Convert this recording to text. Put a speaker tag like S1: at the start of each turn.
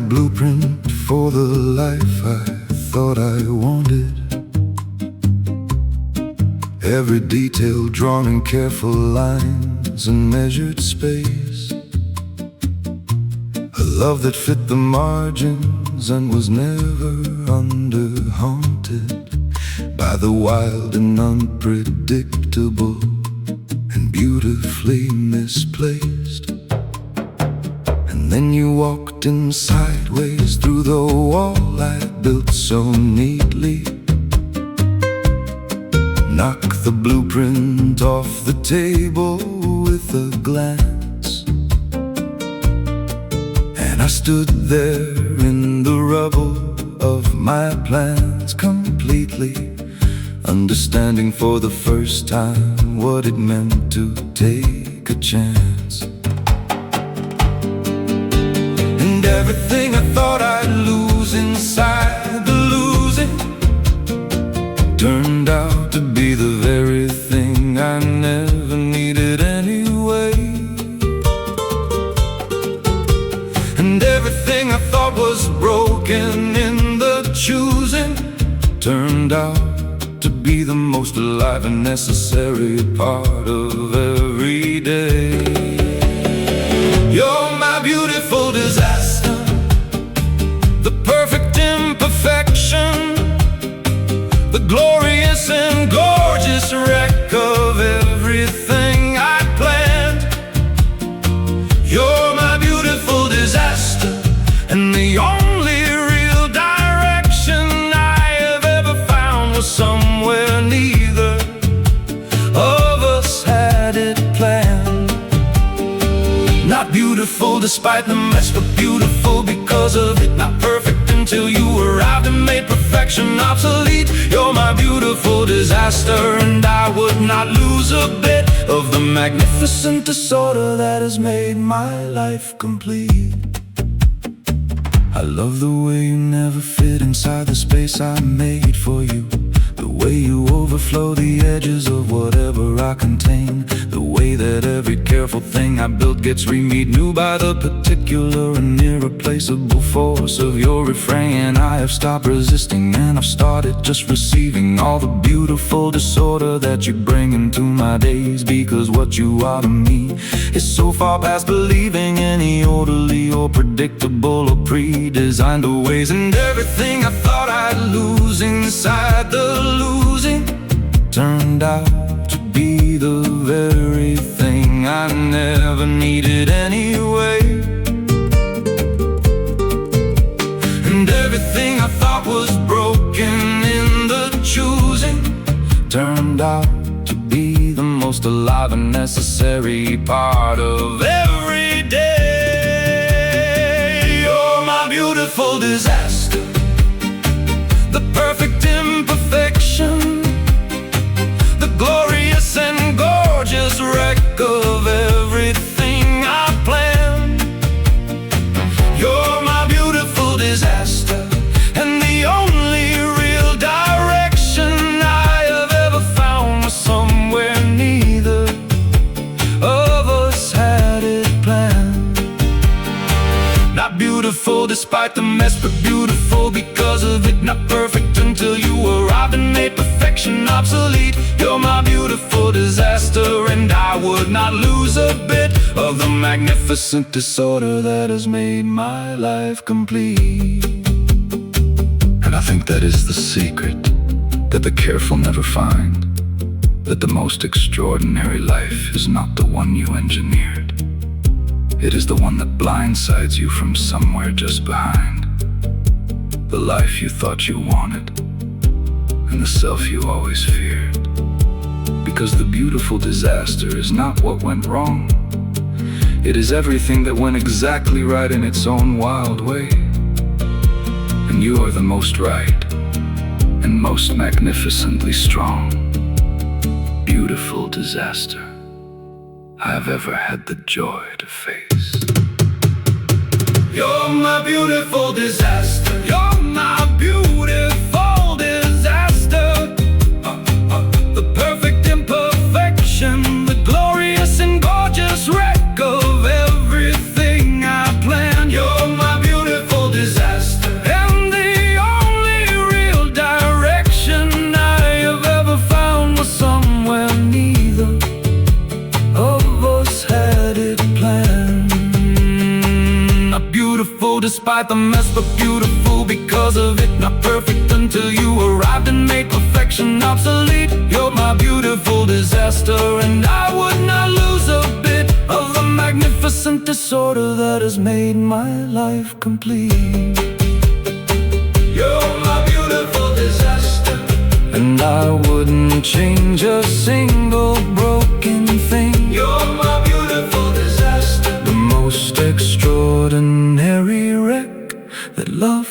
S1: blueprint for the life I thought I wanted. Every detail drawn in careful lines and measured space. A love that fit the margins and was never under-haunted by the wild and unpredictable and beautifully misplaced. And then you walked in sideways through the wall I built so neatly. Knock the blueprint off the table with a glance. And I stood there in the rubble of my plans, completely understanding for the first time what it meant to take a chance. And everything I thought I'd lose inside the losing turned out to be the very thing I never needed anyway. And everything I thought was broken in the choosing turned out to be the most alive and necessary part of every day. You're my beautiful disaster, the perfect imperfection, the glorious and gorgeous wreck of everything I planned. You're my beautiful disaster, and the only real direction I have ever found was somewhere neither of us had it planned. Not beautiful despite the mess, but beautiful because of it. Not perfect until you arrived and made perfection obsolete. You're my beautiful disaster, and I would not lose a bit of the magnificent disorder that has made my life complete. I love the way you never fit inside the space I made for you, the way you overflow the edges of whatever I contain, the way that every careful thing I built gets remade new by the particular and irreplaceable force of your refrain. I have stopped resisting and I've started just receiving all the beautiful disorder that you bring into my days, because what you are to me is so far past believing any orderly or predictable or pre-designed ways. And everything I thought I'd lose inside the losing turned out to be the very thing I never needed anyway. And everything I thought was broken in the choosing turned out to be the most alive and necessary part of every day. You're my beautiful disaster, the perfect imperfection, the glorious and gorgeous wreck of everything I planned. You're my beautiful disaster, and the only real direction I have ever found was somewhere neither of us had it planned. Not beautiful despite the mess, but beautiful because of it. Not perfect until you arrived and made perfection obsolete. You're my beautiful disaster, and I would not lose a bit of the magnificent disorder that has made my life complete. And I think that is the secret that the careful never find, that the most extraordinary life is not the one you engineered. It is the one that blindsides you from somewhere just behind, the life you thought you wanted, and the self you always feared. Because the beautiful disaster is not what went wrong, it is everything that went exactly right in its own wild way. And you are the most right and most magnificently strong, beautiful disaster I have ever had the joy to face. You're my beautiful disaster, you're my beautiful disaster, the perfect imperfection, the glorious and gorgeous wreck of everything I planned. You're my beautiful disaster. despite the mess, but beautiful because of it. Not perfect until you arrived and made perfection obsolete. You're my beautiful disaster, and I would not lose a bit of the magnificent disorder that has made my life complete. You're my beautiful disaster, and I wouldn't change a single broken thing. You're my beautiful disaster, the most extraordinary wreck that love